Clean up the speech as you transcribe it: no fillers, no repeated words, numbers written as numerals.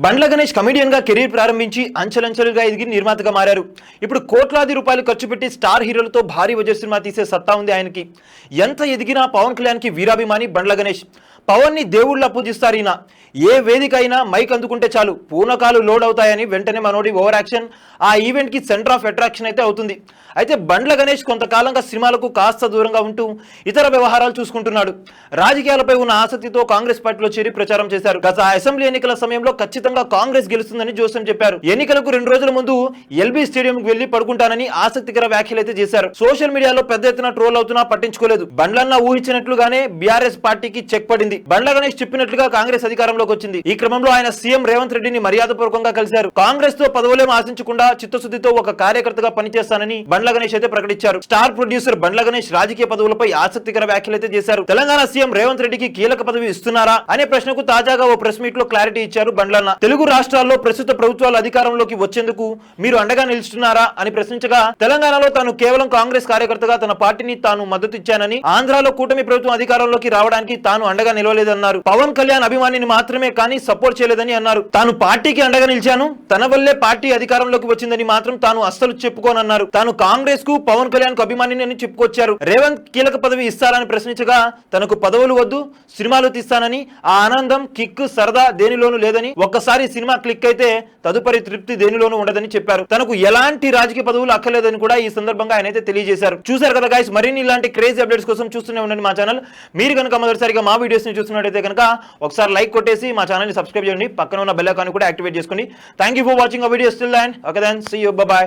Bandla Ganesh comedian గా career ప్రారంభించి అంచెలంచెలుగా ఎదిగి నిర్మాతగా మారారు. ఇప్పుడు కోట్లాది రూపాయలు ఖర్చు పెట్టి స్టార్ హీరోలతో భారీ బడ్జెట్ సినిమా తీసే సత్తా ఉంది ఆయనకి. ఎంత ఎదిగినా పవన్ కళ్యాణ్ కి వీరాభిమాని బండ్ల గణేష్. పవన్ ని దేవుళ్ళ పూజిస్తారు ఈయన. ఏ వేదిక అయినా మైక్ అందుకుంటే చాలు పూనకాలు లోడ్ అవుతాయని వెంటనే మనోడి ఓవర్ యాక్షన్ ఆ ఈవెంట్ కి సెంటర్ ఆఫ్ అట్రాక్షన్ అయితే అవుతుంది. అయితే బండ్ల గణేష్ కొంతకాలంగా సినిమాలకు కాస్త దూరంగా ఉంటూ ఇతర వ్యవహారాలు చూసుకుంటున్నాడు. రాజకీయాలపై ఉన్న ఆసక్తితో కాంగ్రెస్ పార్టీలో చేరి ప్రచారం చేశారు. గత అసెంబ్లీ ఎన్నికల సమయంలో ఖచ్చితంగా కాంగ్రెస్ గెలుస్తుందని జోస్యం చెప్పారు. ఎన్నికలకు 2 రోజుల ముందు ఎల్బీ స్టేడియం కు వెళ్లి పడుకుంటానని ఆసక్తికర వ్యాఖ్యలు అయితే చేశారు. సోషల్ మీడియాలో పెద్ద ఎత్తున ట్రోల్ అవుతున్నా పట్టించుకోలేదు. బండ్లన్న ఊహించినట్లుగానే బీఆర్ఎస్ పార్టీకి చెక్ పడింది. బండ్ల గణేష్ చెప్పినట్లుగా కాంగ్రెస్ అధికారంలోకి వచ్చింది. ఈ క్రమంలో ఆయన సీఎం రేవంత్ రెడ్డిని మర్యాదపూర్వకంగా కలిశారు. కాంగ్రెస్ తో పదవులేం ఆశించకుండా చిత్తశుద్ధితో ఒక కార్యకర్తగా పనిచేస్తానని బండ్ల గణేష్ అయితే ప్రకటించారు. స్టార్ ప్రొడ్యూసర్ బండ్ల గణేష్ రాజకీయ పదవులపై ఆసక్తికర వ్యాఖ్యలు అయితే చేశారు. తెలంగాణ సీఎం రేవంత్ రెడ్డికి కీలక పదవి ఇస్తున్నారా అనే ప్రశ్నకు తాజాగా ఓ ప్రెస్ మీట్ లో క్లారిటీ ఇచ్చారు బండ్లన్న. తెలుగు రాష్ట్రాల్లో ప్రస్తుత ప్రభుత్వాలు అధికారంలోకి వచ్చేందుకు మీరు అండగా నిలుస్తున్నారా అని ప్రశ్నించగా, తెలంగాణలో తాను కేవలం కాంగ్రెస్ కార్యకర్తగా తన పార్టీని తాను మద్దతు ఇచ్చానని, ఆంధ్రాలో కూటమి ప్రభుత్వం అధికారంలోకి రావడానికి తాను అండగా నిలవలేదన్నారు. పవన్ కళ్యాణ్ అభిమానిని మాత్రమే కానీ సపోర్ట్ చేయలేదని అన్నారు. తాను పార్టీకి అండగా నిలిచాను, తన వల్లే పార్టీ అధికారంలోకి వచ్చిందని మాత్రం తాను అస్సలు చెప్పుకోనన్నారు. తాను కాంగ్రెస్ కు పవన్ కళ్యాణ్ కు అభిమానిని అని చెప్పుకొచ్చారు. రేవంత్ కీలక పదవి ఇస్తారని ప్రశ్నించగా, తనకు పదవులు వద్దు, సినిమాలు తీస్తానని, ఆ ఆనందం కిక్ సరదా దేనిలోనూ లేదని, ఒక్కసారి సినిమా క్లిక్ అయితే తదుపరి తృప్తి దేనిలోనూ ఉండదని చెప్పారు. తనకు ఎలాంటి రాజకీయ పదవులు అక్కర్లేదని కూడా ఈ సందర్భంగా ఆయన అయితే తెలియజేశారు. చూశారు కదా గైస్, మరిన్ని ఇలాంటి క్రేజీ అప్డేట్స్ కోసం చూస్తూనే ఉండండి మా ఛానల్. మీరు కనుక మొదటిసారిగా మా వీడియోస్ ని చూస్తున్నట్టయితే కనుక ఒకసారి లైక్ కొట్టేసి మా ఛానల్ ని సబ్స్క్రైబ్ చేయండి. పక్కన ఉన్న బెల్ ఐకాన్ కూడా యాక్టివేట్ చేసుకోండి. Thank you for watching our videos. Till then okay then see you, bye by.